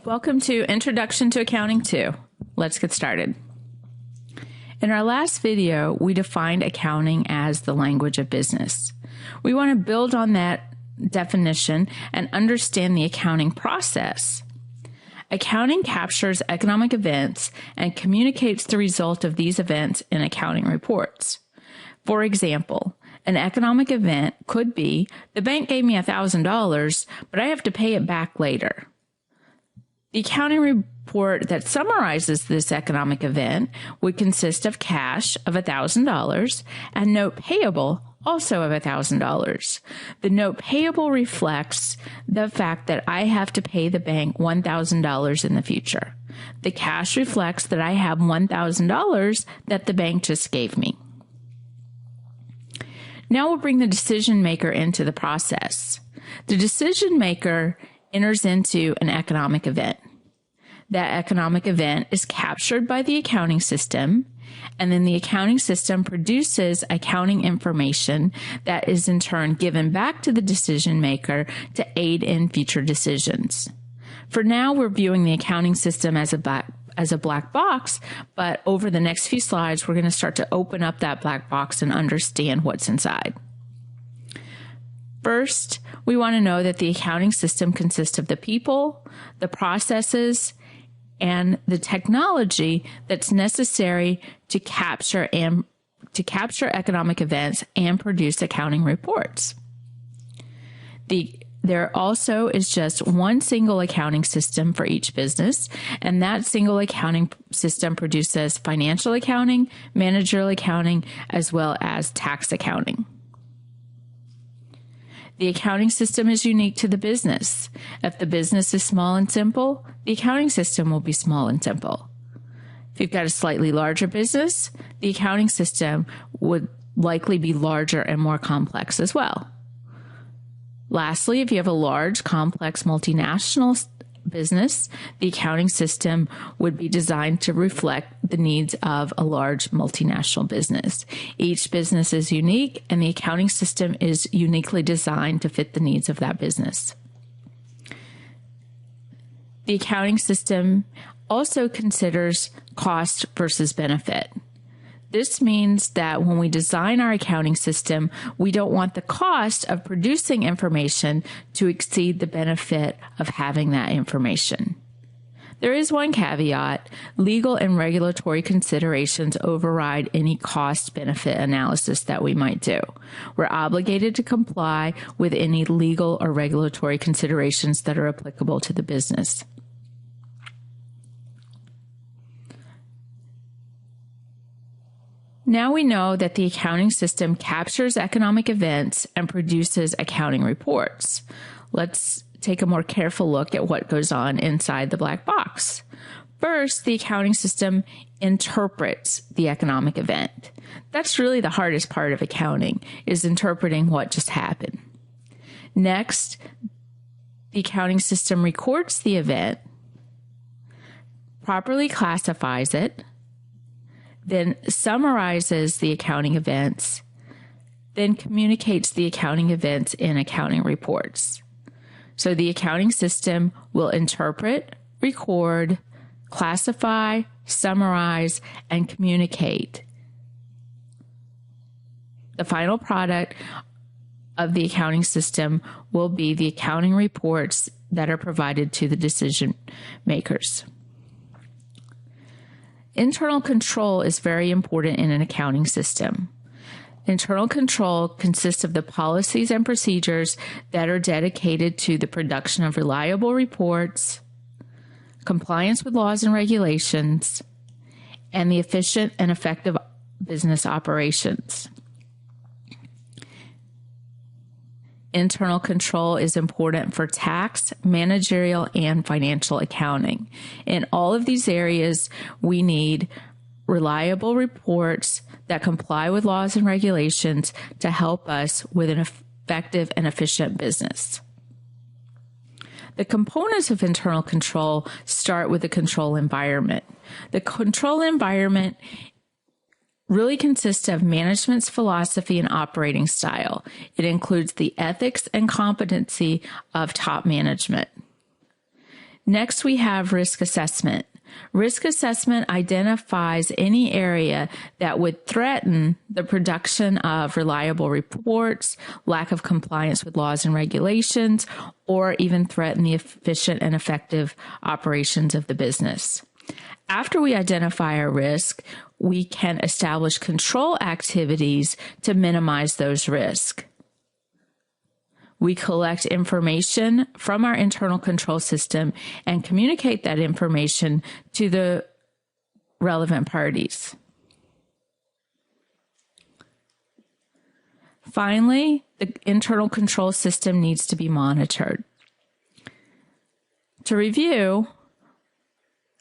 Welcome to Introduction to Accounting 2. Let's get started. In our last video, we defined accounting as the language of business. We want to build on that definition and understand the accounting process. Accounting captures economic events and communicates the result of these events in accounting reports. For example, an economic event could be, the bank gave me $1,000, but I have to pay it back later. The accounting report that summarizes this economic event would consist of cash of $1,000 and note payable also of $1,000. The note payable reflects the fact that I have to pay the bank $1,000 in the future. The cash reflects that I have $1,000 that the bank just gave me. Now we'll bring the decision maker into the process. The decision maker enters into an economic event. That economic event is captured by the accounting system, and then the accounting system produces accounting information that is in turn given back to the decision maker to aid in future decisions. For now, we're viewing the accounting system as a black box, but over the next few slides, we're going to start to open up that black box and understand what's inside. First, we want to know that the accounting system consists of the people, the processes, and the technology that's necessary to capture economic events and produce accounting reports. There also is just one single accounting system for each business, and that single accounting system produces financial accounting, managerial accounting, as well as tax accounting. The accounting system is unique to the business. If the business is small and simple, the accounting system will be small and simple. If you've got a slightly larger business, the accounting system would likely be larger and more complex as well. Lastly, if you have a large, complex, multinational business, the accounting system would be designed to reflect the needs of a large multinational business. Each business is unique, and the accounting system is uniquely designed to fit the needs of that business. The accounting system also considers cost versus benefit. This means that when we design our accounting system, we don't want the cost of producing information to exceed the benefit of having that information. There is one caveat: legal and regulatory considerations override any cost-benefit analysis that we might do. We're obligated to comply with any legal or regulatory considerations that are applicable to the business. Now we know that the accounting system captures economic events and produces accounting reports. Let's take a more careful look at what goes on inside the black box. First, the accounting system interprets the economic event. That's really the hardest part of accounting, is interpreting what just happened. Next, the accounting system records the event, properly classifies it, then summarizes the accounting events, then communicates the accounting events in accounting reports. So the accounting system will interpret, record, classify, summarize, and communicate. The final product of the accounting system will be the accounting reports that are provided to the decision makers. Internal control is very important in an accounting system. Internal control consists of the policies and procedures that are dedicated to the production of reliable reports, compliance with laws and regulations, and the efficient and effective business operations. Internal control is important for tax, managerial, and financial accounting. In all of these areas, we need reliable reports that comply with laws and regulations to help us with an effective and efficient business. The components of internal control start with the control environment. The control environment really consists of management's philosophy and operating style. It includes the ethics and competency of top management. Next, we have risk assessment. Risk assessment identifies any area that would threaten the production of reliable reports, lack of compliance with laws and regulations, or even threaten the efficient and effective operations of the business. After we identify a risk, we can establish control activities to minimize those risks. We collect information from our internal control system and communicate that information to the relevant parties. Finally, the internal control system needs to be monitored. To review,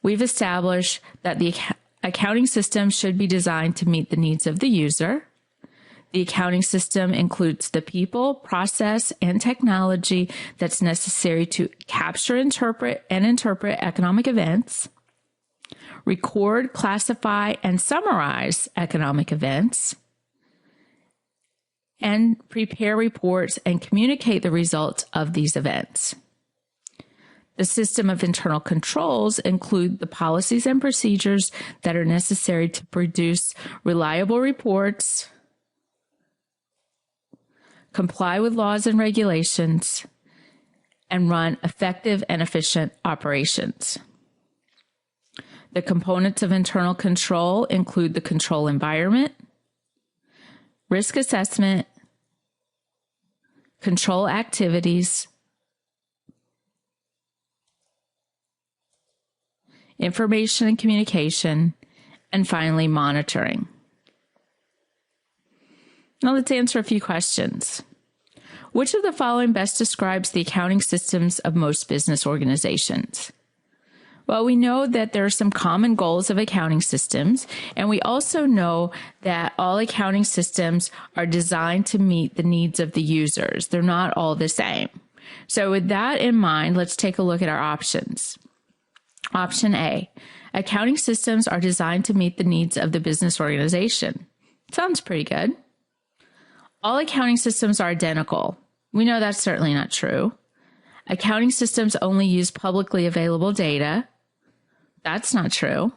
we've established that the accounting system should be designed to meet the needs of the user. The accounting system includes the people, process, and technology that's necessary to capture, interpret economic events, record, classify, and summarize economic events, and prepare reports and communicate the results of these events. The system of internal controls include the policies and procedures that are necessary to produce reliable reports, comply with laws and regulations, and run effective and efficient operations. The components of internal control include the control environment, risk assessment, control activities, information and communication, and finally, monitoring. Now let's answer a few questions. Which of the following best describes the accounting systems of most business organizations? Well, we know that there are some common goals of accounting systems, and we also know that all accounting systems are designed to meet the needs of the users. They're not all the same. So with that in mind, let's take a look at our options. Option A, accounting systems are designed to meet the needs of the business organization. Sounds pretty good. All accounting systems are identical. We know that's certainly not true. Accounting systems only use publicly available data. That's not true.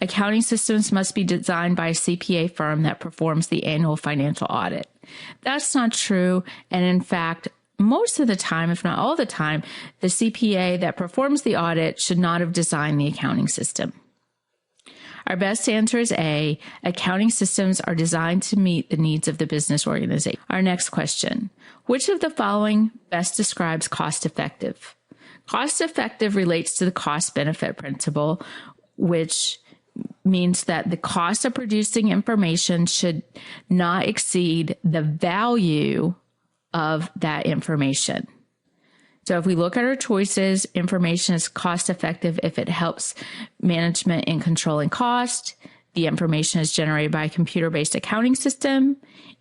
Accounting systems must be designed by a CPA firm that performs the annual financial audit. That's not true. And in fact, most of the time, if not all the time, the CPA that performs the audit should not have designed the accounting system. Our best answer is A, accounting systems are designed to meet the needs of the business organization. Our next question, which of the following best describes cost-effective? Cost-effective relates to the cost-benefit principle, which means that the cost of producing information should not exceed the value of that information. So if we look at our choices, information is cost effective if it helps management in controlling cost. The information is generated by a computer-based accounting system.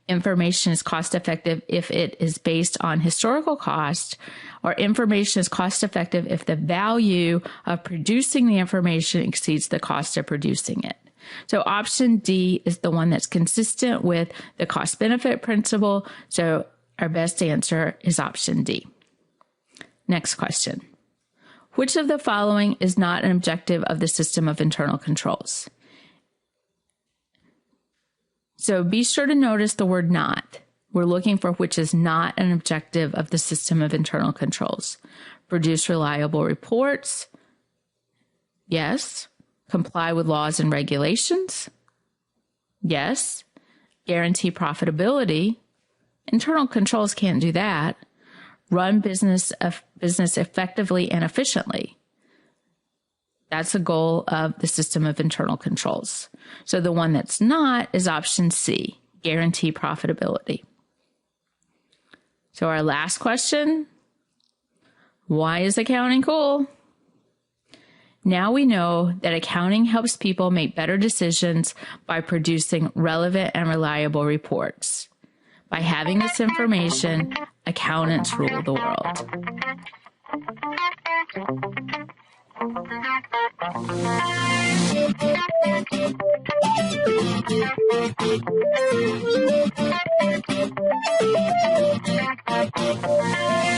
Information is cost effective if it is based on historical cost, or information is cost effective if the value of producing the information exceeds the cost of producing it. So option D is the one that's consistent with the cost benefit principle. So our best answer is option D. Next question. Which of the following is not an objective of the system of internal controls? So be sure to notice the word not. We're looking for which is not an objective of the system of internal controls. Produce reliable reports. Yes. Comply with laws and regulations. Yes. Guarantee profitability. Internal controls can't do that. Run business effectively and efficiently. That's a goal of the system of internal controls. So the one that's not is option C, guarantee profitability. So our last question, why is accounting cool? Now we know that accounting helps people make better decisions by producing relevant and reliable reports. By having this information, accountants rule the world.